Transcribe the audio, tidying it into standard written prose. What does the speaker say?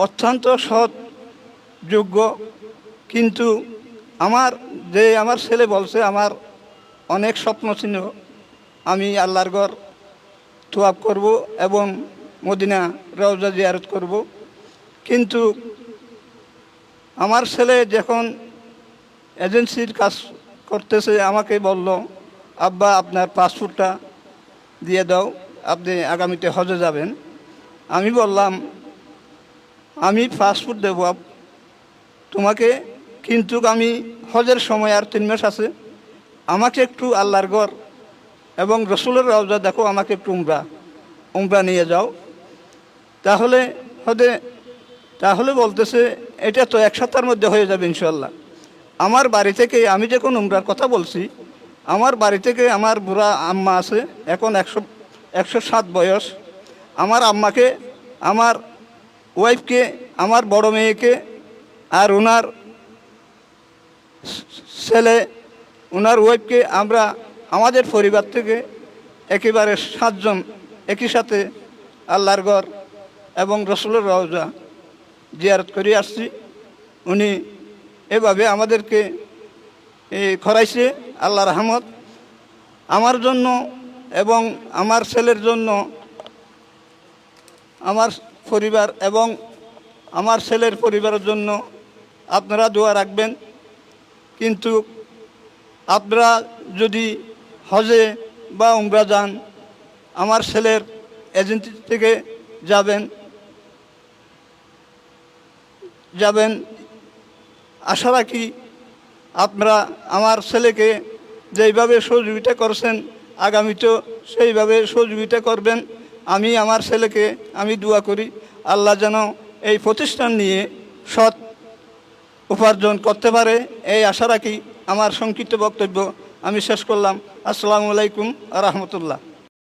অত্যন্ত সৎ, যোগ্য। কিন্তু আমার ছেলে বলছে, আমার অনেক স্বপ্ন ছিল, আমি আল্লাহর ঘর তোয়াব করব এবং মদিনা রওজা জিয়ারত করব। কিন্তু আমার ছেলে যখন এজেন্সির কাজ করতেছে আমাকে বলল, আব্বা আপনার পাসপোর্টটা দিয়ে দাও, আপনি আগামীতে হজে যাবেন। আমি বললাম, আমি পাসপোর্ট দেবো তোমাকে, কিন্তু আমি হজের সময় আর 3 মাস আছে, আমাকে একটু আল্লাহর ঘর এবং রসুলের রওজা দেখো, আমাকে একটু উমরা নিয়ে যাও। তাহলে বলতেছে, এটা তো 1 সপ্তাহের মধ্যে হয়ে যাবে ইনশাল্লাহ। আমার বাড়ি থেকে, আমি যখন উমরার কথা বলছি, আমার বাড়ি থেকে আমার বুড়া আম্মা আছে, এখন 107 বয়স। আমার আম্মাকে, আমার ওয়াইফকে, আমার বড় মেয়েকে আর ওনার ছেলে, ওনার ওয়াইফকে, আমরা আমাদের পরিবার থেকে একেবারে 7 জন একই সাথে আল্লাহর ঘর এবং রসুলের রওজা জিয়ারত করে আসছি। উনি এভাবে আমাদেরকে খরাইছে। আল্লাহ রহমত আমার জন্য এবং আমার ছেলের জন্য, আমার পরিবার এবং আমার ছেলের পরিবারের জন্য আপনারা দোয়া রাখবেন। কিন্তু আপনারা যদি হজে বা উমরা যান, আমার ছেলের এজেন্সি থেকে যাবেন আশা রাখি। আপনারা আমার ছেলেকে যেইভাবে সহযোগিতা করছেন, আগামীতেও সেইভাবে সহযোগিতা করবেন। আমার ছেলেকে আমি দোয়া করি, আল্লাহ যেন এই প্রতিষ্ঠান নিয়ে সৎ উপার্জন করতে পারে, এই আশা রাখি। আমার সংক্ষিপ্ত বক্তব্য আমি শেষ করলাম। আসসালামু আলাইকুম ওয়া রাহমাতুল্লাহ।